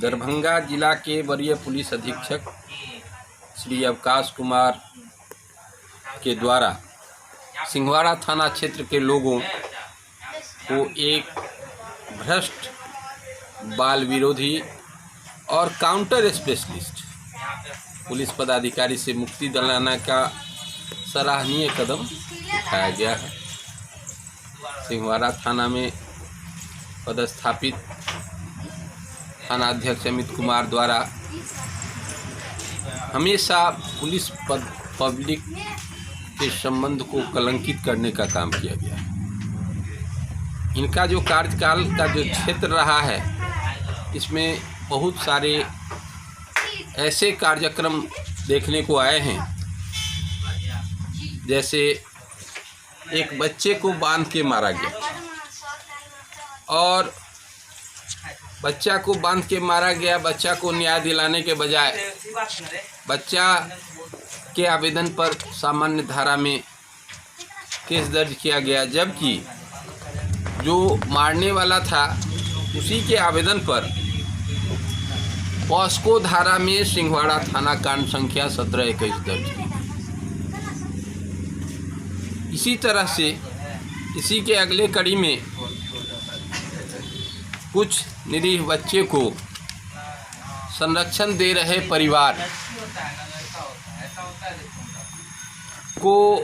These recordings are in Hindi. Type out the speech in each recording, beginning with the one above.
दरभंगा जिला के वरीय पुलिस अधीक्षक श्री अवकाश कुमार के द्वारा सिंहवाड़ा थाना क्षेत्र के लोगों को एक भ्रष्ट बाल विरोधी और काउंटर स्पेशलिस्ट पुलिस पदाधिकारी से मुक्ति दिलाने का सराहनीय कदम उठाया गया है। सिंहवाड़ा थाना में पदस्थापित थाना अध्यक्ष अमित कुमार द्वारा हमेशा पुलिस पब्लिक के संबंध को कलंकित करने का काम किया गया है। इनका जो कार्यकाल का जो क्षेत्र रहा है, इसमें बहुत सारे ऐसे कार्यक्रम देखने को आए हैं, जैसे एक बच्चे को बांध के मारा गया और बच्चा को बांध के मारा गया। बच्चा को न्याय दिलाने के बजाय बच्चा के आवेदन पर सामान्य धारा में केस दर्ज किया गया, जबकि जो मारने वाला था उसी के आवेदन पर पॉस्को धारा में सिंहवाड़ा थाना कांड संख्या 1721 दर्ज की। इसी तरह से इसी के अगले कड़ी में कुछ निरीह बच्चे को संरक्षण दे रहे परिवार को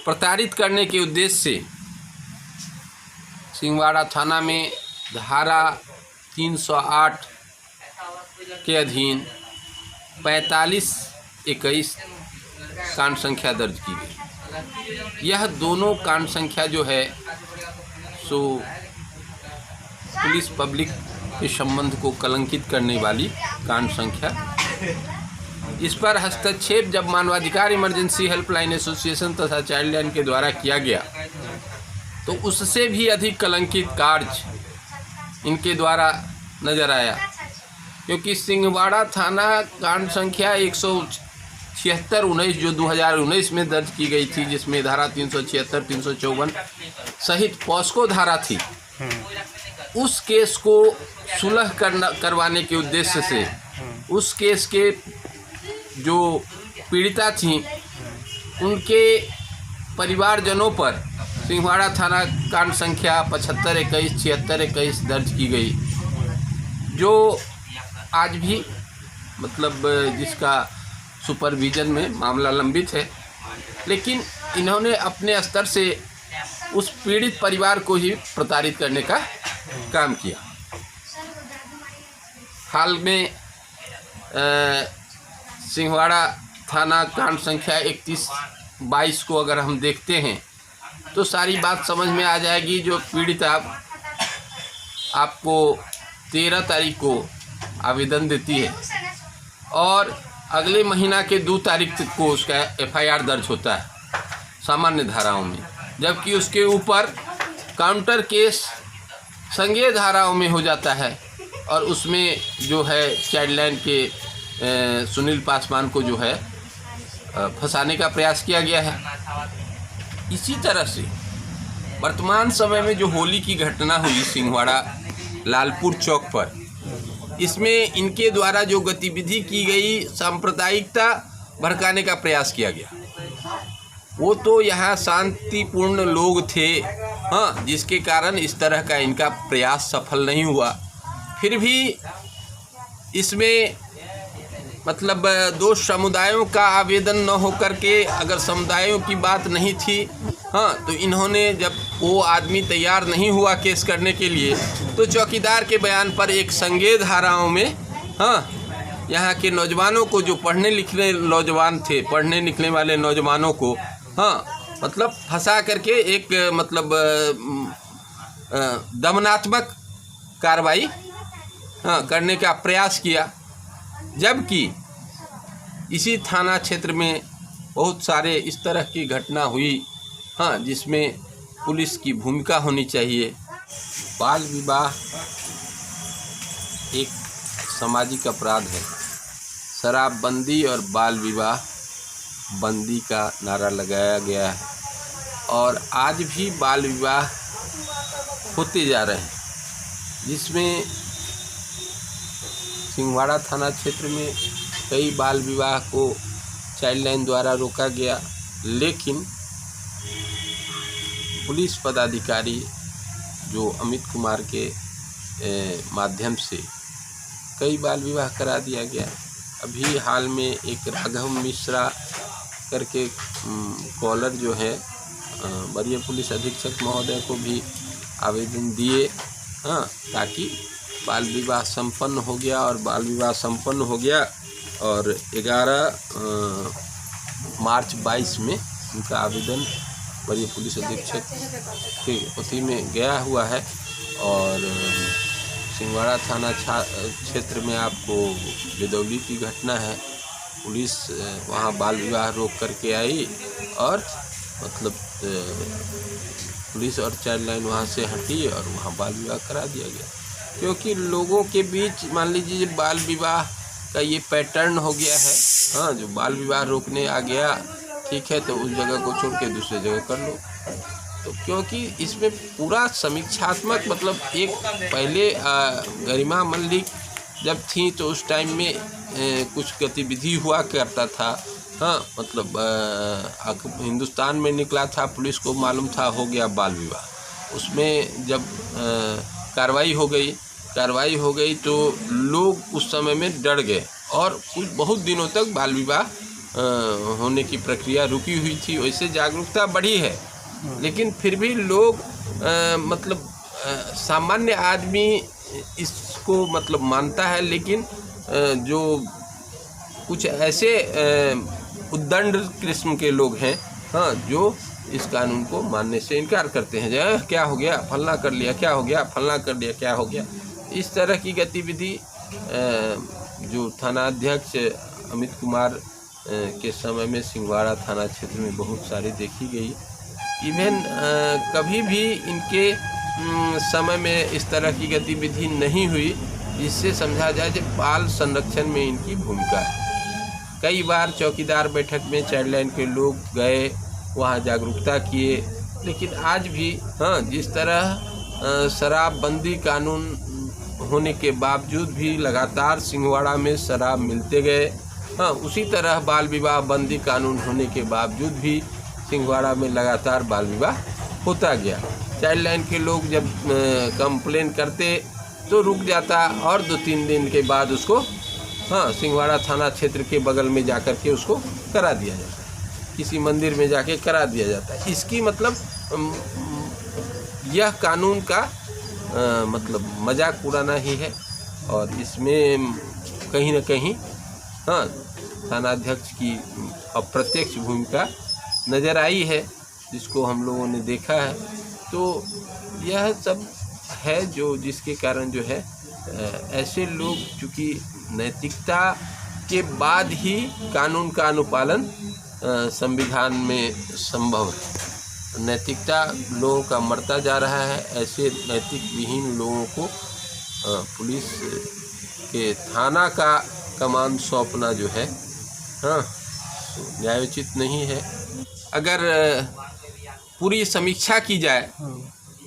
प्रताड़ित करने के उद्देश्य से सिंहवाड़ा थाना में धारा 308 के अधीन 4521 कांड संख्या दर्ज की गई। यह दोनों कांड संख्या जो है सो पुलिस पब्लिक के संबंध को कलंकित करने वाली कांड संख्या। इस पर हस्तक्षेप जब मानवाधिकार इमरजेंसी हेल्पलाइन एसोसिएशन तथा चाइल्ड लाइन के द्वारा किया गया, तो उससे भी अधिक कलंकित कार्य इनके द्वारा नजर आया, क्योंकि सिंहवाड़ा थाना कांड संख्या 176/19 जो 2019 में दर्ज की गई थी, जिसमें धारा 376, 354 सहित पॉस्को धारा थी, उस केस को सुलह करवाने के उद्देश्य से उस केस के जो पीड़िता थी उनके परिवारजनों पर सिंहवाड़ा थाना कांड संख्या 7521, 7621 दर्ज की गई, जो आज भी मतलब जिसका सुपरविजन में मामला लंबित है। लेकिन इन्होंने अपने स्तर से उस पीड़ित परिवार को ही प्रताड़ित करने का काम किया। हाल में सिंहवाड़ा थाना कांड संख्या 3122 को अगर हम देखते हैं तो सारी बात समझ में आ जाएगी। जो पीड़िता आपको 13 तारीख को आवेदन देती है और अगले महीना के 2 तारीख तक को उसका FIR दर्ज होता है सामान्य धाराओं में, जबकि उसके ऊपर काउंटर केस संज्ञेय धाराओं में हो जाता है और उसमें जो है चाइल्ड लाइन के सुनील पासवान को जो है फंसाने का प्रयास किया गया है। इसी तरह से वर्तमान समय में जो होली की घटना हुई सिंहवाड़ा लालपुर चौक पर, इसमें इनके द्वारा जो गतिविधि की गई, सांप्रदायिकता भड़काने का प्रयास किया गया। वो तो यहाँ शांतिपूर्ण लोग थे, हाँ, जिसके कारण इस तरह का इनका प्रयास सफल नहीं हुआ। फिर भी इसमें मतलब दो समुदायों का आवेदन न होकर के अगर समुदायों की बात नहीं थी, हाँ, तो इन्होंने जब वो आदमी तैयार नहीं हुआ केस करने के लिए, तो चौकीदार के बयान पर एक संज्ञेय धाराओं में, हाँ, यहाँ के नौजवानों को जो पढ़ने लिखने नौजवान थे, पढ़ने लिखने वाले नौजवानों को, हाँ, मतलब फंसा करके एक मतलब दमनात्मक कार्रवाई, हाँ, करने का प्रयास किया। जबकि इसी थाना क्षेत्र में बहुत सारे इस तरह की घटना हुई, हाँ, जिसमें पुलिस की भूमिका होनी चाहिए। बाल विवाह एक सामाजिक अपराध है। शराबबंदी और बाल विवाह बंदी का नारा लगाया गया है और आज भी बाल विवाह होते जा रहे हैं। जिसमें सिंहवाड़ा थाना क्षेत्र में कई बाल विवाह को चाइल्ड लाइन द्वारा रोका गया, लेकिन पुलिस पदाधिकारी जो अमित कुमार के माध्यम से कई बाल विवाह करा दिया गया। अभी हाल में एक राघव मिश्रा करके कॉलर जो है वरीय पुलिस अधीक्षक महोदय को भी आवेदन दिए, ताकि बाल विवाह संपन्न हो गया और बाल विवाह संपन्न हो गया और 11 मार्च 22 में उनका आवेदन वरीय पुलिस अधीक्षक के पति में गया हुआ है। और सिंहवाड़ा थाना क्षेत्र में आपको बेदौली की घटना है, पुलिस वहाँ बाल विवाह रोक करके आई और मतलब पुलिस और चाइल्ड लाइन वहाँ से हटी और वहाँ बाल विवाह करा दिया गया, क्योंकि लोगों के बीच मान लीजिए बाल विवाह का ये पैटर्न हो गया है। हाँ, जो बाल विवाह रोकने आ गया, ठीक है, तो उस जगह को छोड़ के दूसरे जगह कर लो। तो क्योंकि इसमें पूरा समीक्षात्मक मतलब एक पहले गरिमा मल्लिक जब थी तो उस टाइम में कुछ गतिविधि हुआ करता था। हाँ, मतलब हिंदुस्तान में निकला था, पुलिस को मालूम था हो गया बाल विवाह, उसमें जब कार्रवाई हो गई तो लोग उस समय में डर गए और कुछ बहुत दिनों तक बाल विवाह होने की प्रक्रिया रुकी हुई थी। वैसे जागरूकता बढ़ी है, लेकिन फिर भी लोग मतलब सामान्य आदमी इसको मतलब मानता है, लेकिन जो कुछ ऐसे उद्दंड किस्म के लोग हैं, हाँ, जो इस कानून को मानने से इनकार करते हैं। जो क्या हो गया, फलना कर लिया, क्या हो गया, फलना कर लिया, क्या हो गया। इस तरह की गतिविधि जो थानाध्यक्ष अमित कुमार के समय में सिंहवाड़ा थाना क्षेत्र में बहुत सारी देखी गई। इवन कभी भी इनके समय में इस तरह की गतिविधि नहीं हुई जिससे समझा जाए कि बाल संरक्षण में इनकी भूमिका है। कई बार चौकीदार बैठक में चाइल्ड लाइन के लोग गए, वहाँ जागरूकता किए, लेकिन आज भी हाँ, जिस तरह शराबबंदी कानून होने के बावजूद भी लगातार सिंहवाड़ा में शराब मिलते गए, हाँ, उसी तरह बाल विवाह बंदी कानून होने के बावजूद भी सिंहवाड़ा में लगातार बाल विवाह होता गया। चाइल्ड लाइन के लोग जब कंप्लेन करते तो रुक जाता और 2-3 दिन के बाद उसको हाँ, सिंहवाड़ा थाना क्षेत्र के बगल में जाकर के उसको करा दिया जाता है, किसी मंदिर में जाके करा दिया जाता है। इसकी मतलब यह कानून का मतलब मजाक उड़ाना ही है और इसमें कहीं न कहीं हाँ, थानाध्यक्ष की अप्रत्यक्ष भूमिका नज़र आई है, जिसको हम लोगों ने देखा है। तो यह सब है जो जिसके कारण जो है ऐसे लोग, चूँकि नैतिकता के बाद ही कानून का अनुपालन संविधान में संभव है। नैतिकता लोगों का मरता जा रहा है। ऐसे नैतिक विहीन लोगों को पुलिस के थाना का कमान सौंपना जो है हाँ, न्यायोचित नहीं है। अगर पूरी समीक्षा की जाए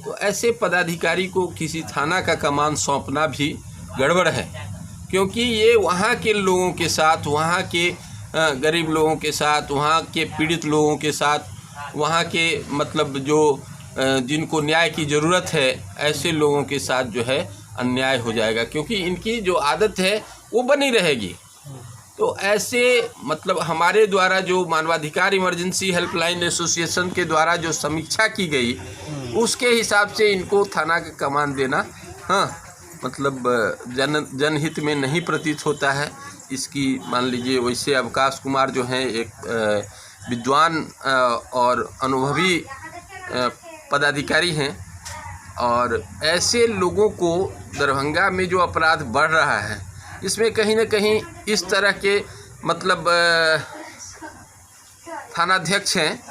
तो ऐसे पदाधिकारी को किसी थाना का कमान सौंपना भी गड़बड़ है, क्योंकि ये वहाँ के लोगों के साथ, वहाँ के गरीब लोगों के साथ, वहाँ के पीड़ित लोगों के साथ, वहाँ के मतलब जो जिनको न्याय की ज़रूरत है, ऐसे लोगों के साथ जो है अन्याय हो जाएगा, क्योंकि इनकी जो आदत है वो बनी रहेगी। तो ऐसे मतलब हमारे द्वारा जो मानवाधिकार इमरजेंसी हेल्पलाइन एसोसिएशन के द्वारा जो समीक्षा की गई, उसके हिसाब से इनको थाना का कमान देना हाँ, मतलब जनहित में नहीं प्रतीत होता है। इसकी मान लीजिए वैसे अवकाश कुमार जो हैं एक विद्वान और अनुभवी पदाधिकारी हैं, और ऐसे लोगों को दरभंगा में जो अपराध बढ़ रहा है, इसमें कहीं न कहीं इस तरह के मतलब थानाध्यक्ष हैं,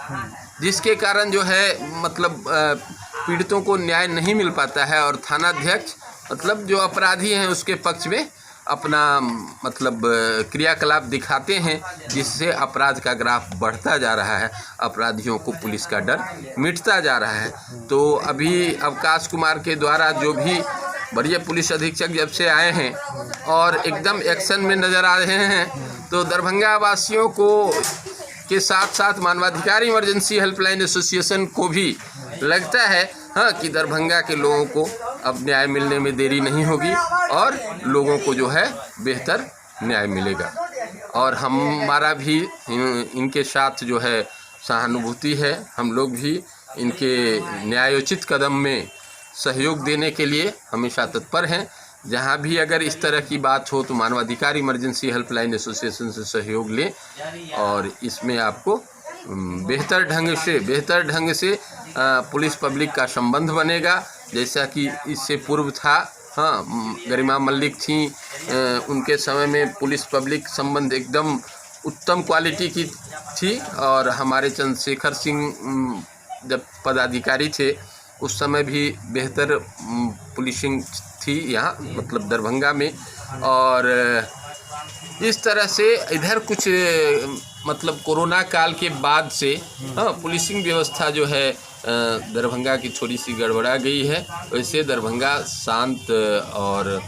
जिसके कारण जो है मतलब पीड़ितों को न्याय नहीं मिल पाता है, और थानाध्यक्ष मतलब जो अपराधी हैं उसके पक्ष में अपना मतलब क्रियाकलाप दिखाते हैं, जिससे अपराध का ग्राफ बढ़ता जा रहा है, अपराधियों को पुलिस का डर मिटता जा रहा है। तो अभी अवकाश कुमार के द्वारा जो भी वरीय पुलिस अधीक्षक जब से आए हैं और एकदम एक्शन में नज़र आ रहे हैं, तो दरभंगा वासियों को के साथ साथ मानवाधिकार इमरजेंसी हेल्पलाइन एसोसिएशन को भी लगता है हाँ कि दरभंगा के लोगों को अब न्याय मिलने में देरी नहीं होगी और लोगों को जो है बेहतर न्याय मिलेगा। और हमारा भी इनके साथ जो है सहानुभूति है। हम लोग भी इनके न्यायोचित कदम में सहयोग देने के लिए हमेशा तत्पर हैं। जहाँ भी अगर इस तरह की बात हो तो मानवाधिकार इमरजेंसी हेल्पलाइन एसोसिएशन से सहयोग लें और इसमें आपको बेहतर ढंग से पुलिस पब्लिक का संबंध बनेगा। जैसा कि इससे पूर्व था, हाँ, गरिमा मल्लिक थी, उनके समय में पुलिस पब्लिक संबंध एकदम उत्तम क्वालिटी की थी। और हमारे चंद्रशेखर सिंह जब पदाधिकारी थे उस समय भी बेहतर पुलिसिंग थी यहाँ, मतलब दरभंगा में। और इस तरह से इधर कुछ मतलब कोरोना काल के बाद से हाँ पुलिसिंग व्यवस्था जो है दरभंगा की थोड़ी सी गड़बड़ा गई है। वैसे दरभंगा शांत और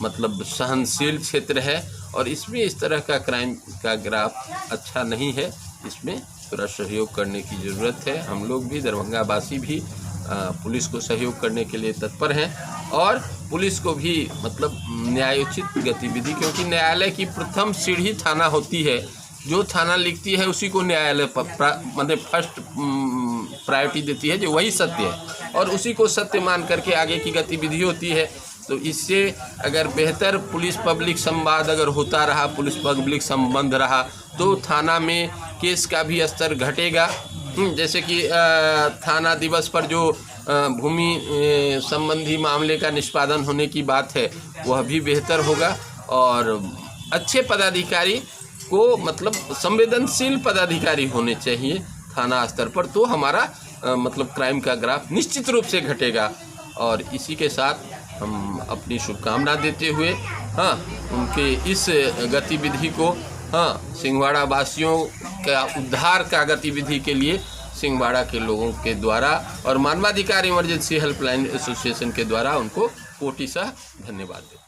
मतलब सहनशील क्षेत्र है और इसमें इस तरह का क्राइम का ग्राफ अच्छा नहीं है। इसमें थोड़ा सहयोग करने की ज़रूरत है। हम लोग भी, दरभंगा वासी भी पुलिस को सहयोग करने के लिए तत्पर हैं और पुलिस को भी मतलब न्यायोचित गतिविधि, क्योंकि न्यायालय की प्रथम सीढ़ी थाना होती है। जो थाना लिखती है उसी को न्यायालय मतलब फर्स्ट प्रायोरिटी देती है, जो वही सत्य है और उसी को सत्य मान करके आगे की गतिविधि होती है। तो इससे अगर बेहतर पुलिस पब्लिक संवाद अगर होता रहा, पुलिस पब्लिक संबंध रहा, तो थाना में केस का भी स्तर घटेगा। जैसे कि थाना दिवस पर जो भूमि संबंधी मामले का निष्पादन होने की बात है वह भी बेहतर होगा। और अच्छे पदाधिकारी को मतलब संवेदनशील पदाधिकारी होने चाहिए थाना स्तर पर, तो हमारा मतलब क्राइम का ग्राफ निश्चित रूप से घटेगा। और इसी के साथ हम अपनी शुभकामना देते हुए हाँ उनके इस गतिविधि को हाँ सिंहवाड़ा वासियों का उद्धार का गतिविधि के लिए सिंहवाड़ा के लोगों के द्वारा और मानवाधिकार इमरजेंसी हेल्पलाइन एसोसिएशन के द्वारा उनको कोटि सा धन्यवाद देते हैं।